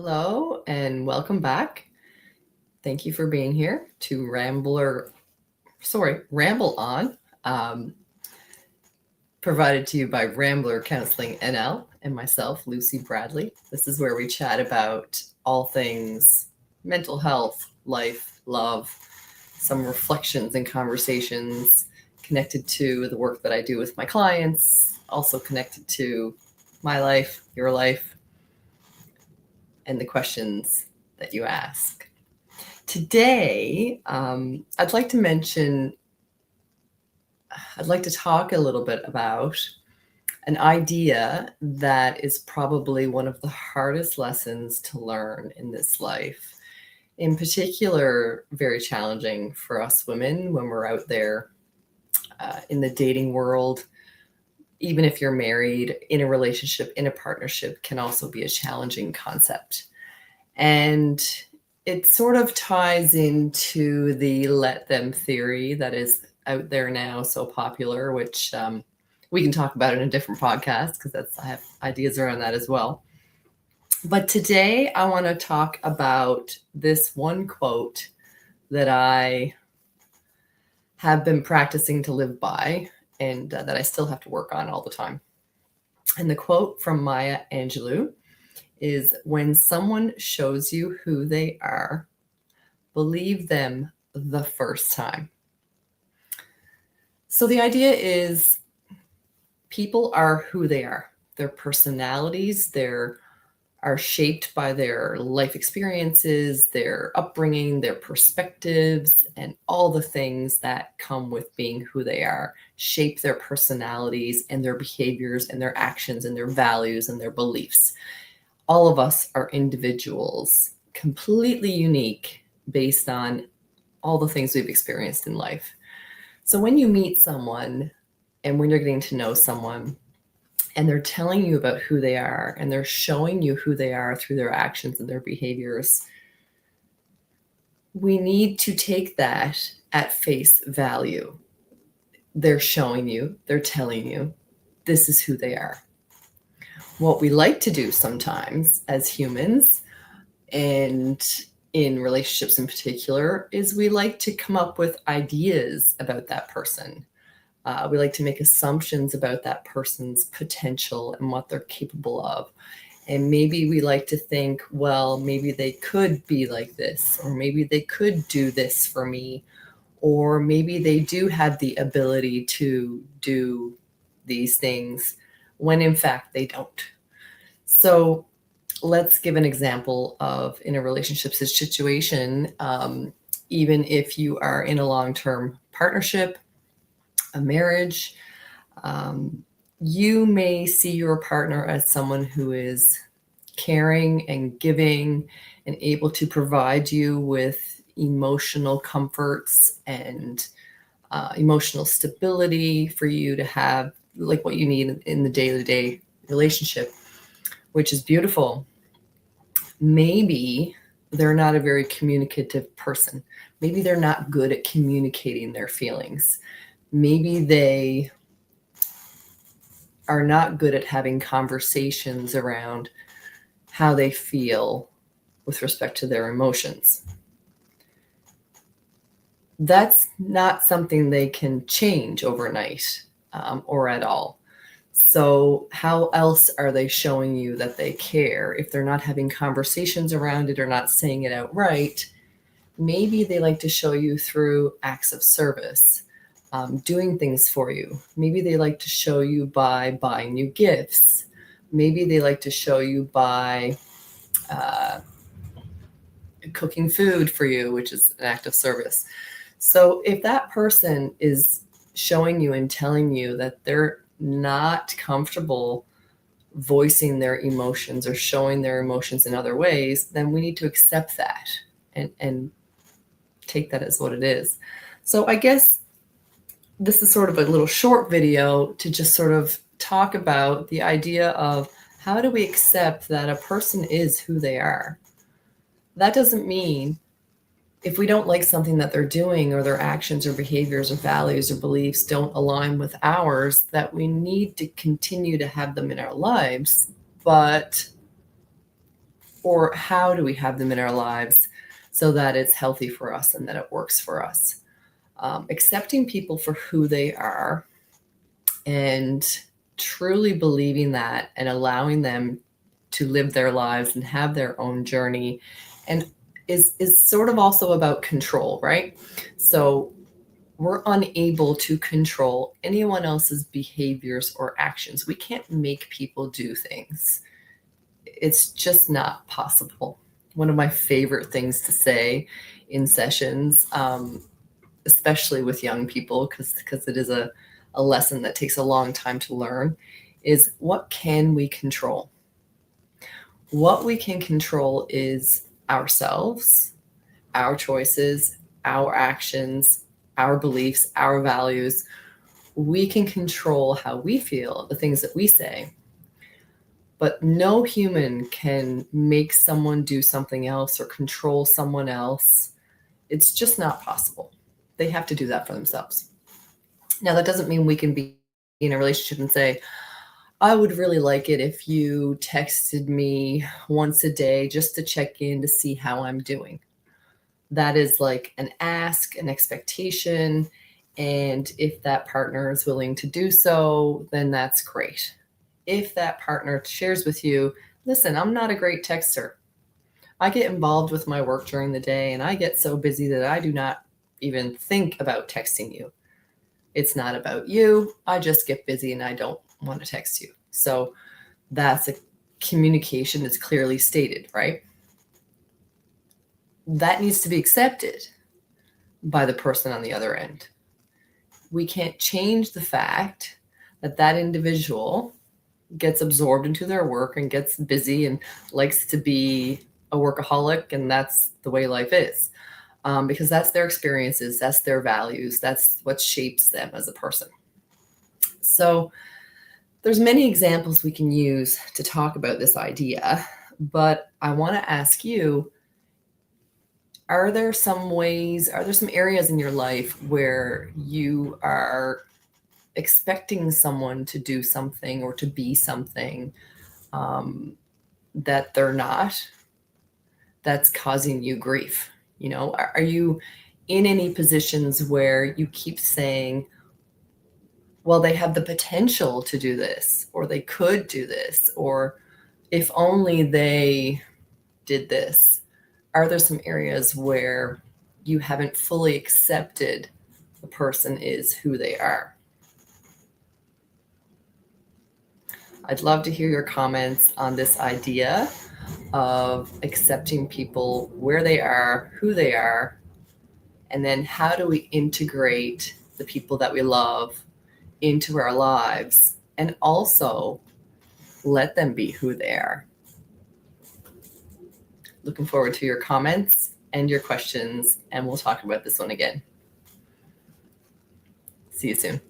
Hello and welcome back. Thank you for being here to Ramble On, provided to you by Rambler Counseling NL and myself, Lucy Bradley. This is where we chat about all things mental health, life, love, some reflections and conversations connected to the work that I do with my clients, also connected to my life, your life, and the questions that you ask. Today, I'd like to talk a little bit about an idea that is probably one of the hardest lessons to learn in this life. In particular, very challenging for us women when we're out there in the dating world. Even if you're married, in a relationship, in a partnership, can also be a challenging concept. And it sort of ties into the let them theory that is out there now, so popular, which we can talk about in a different podcast because I have ideas around that as well. But today I want to talk about this one quote that I have been practicing to live by and that I still have to work on all the time. And the quote from Maya Angelou is, "When someone shows you who they are, believe them the first time." So the idea is people are who they are. Their personalities, are shaped by their life experiences, their upbringing, their perspectives, and all the things that come with being who they are, shape their personalities and their behaviors and their actions and their values and their beliefs. All of us are individuals, completely unique based on all the things we've experienced in life. So when you meet someone and when you're getting to know someone and they're telling you about who they are and they're showing you who they are through their actions and their behaviors, we need to take that at face value. They're showing you, they're telling you, this is who they are. What we like to do sometimes as humans, and in relationships in particular, is we like to come up with ideas about that person. We like to make assumptions about that person's potential and what they're capable of. And maybe we like to think, well, maybe they could be like this, or maybe they could do this for me, or maybe they do have the ability to do these things when in fact they don't. So let's give an example of in a relationship situation, even if you are in a long-term partnership, a marriage, you may see your partner as someone who is caring and giving and able to provide you with emotional comforts and emotional stability for you to have like what you need in the day-to-day relationship, which is beautiful. Maybe they're not a very communicative person. Maybe they're not good at communicating their feelings. Maybe they are not good at having conversations around how they feel with respect to their emotions. That's not something they can change overnight or at all. So how else are they showing you that they care? If they're not having conversations around it or not saying it outright, maybe they like to show you through acts of service. Doing things for you. Maybe they like to show you by buying you gifts. Maybe they like to show you by cooking food for you, which is an act of service. So if that person is showing you and telling you that they're not comfortable voicing their emotions or showing their emotions in other ways, then we need to accept that and take that as what it is. So I guess this is sort of a little short video to just sort of talk about the idea of how do we accept that a person is who they are. That doesn't mean if we don't like something that they're doing or their actions or behaviors or values or beliefs don't align with ours, that we need to continue to have them in our lives. But Or how do we have them in our lives so that it's healthy for us and that it works for us? Accepting people for who they are and truly believing that and allowing them to live their lives and have their own journey and is sort of also about control, right? So we're unable to control anyone else's behaviors or actions. We can't make people do things. It's just not possible. One of my favorite things to say in sessions, especially with young people, because it is a lesson that takes a long time to learn, is what can we control? What we can control is ourselves, our choices, our actions, our beliefs, our values. We can control how we feel, the things that we say. But no human can make someone do something else or control someone else. It's just not possible. They have to do that for themselves. Now, that doesn't mean we can be in a relationship and say, I would really like it if you texted me once a day just to check in to see how I'm doing. That is like an ask, an expectation. And if that partner is willing to do so, then that's great. If that partner shares with you, listen, I'm not a great texter. I get involved with my work during the day and I get so busy that I do not even think about texting you. It's not about you. I just get busy and I don't want to text you. So that's a communication that's clearly stated, right? That needs to be accepted by the person on the other end. We can't change the fact that that individual gets absorbed into their work and gets busy and likes to be a workaholic, and that's the way life is. Because that's their experiences, that's their values, that's what shapes them as a person. So there's many examples we can use to talk about this idea, but I want to ask you, are there some areas in your life where you are expecting someone to do something or to be something that they're not, that's causing you grief? You know, are you in any positions where you keep saying, well, they have the potential to do this, or they could do this, or if only they did this? Are there some areas where you haven't fully accepted the person is who they are? I'd love to hear your comments on this idea of accepting people where they are, who they are, and then how do we integrate the people that we love into our lives and also let them be who they are. Looking forward to your comments and your questions, and we'll talk about this one again. See you soon.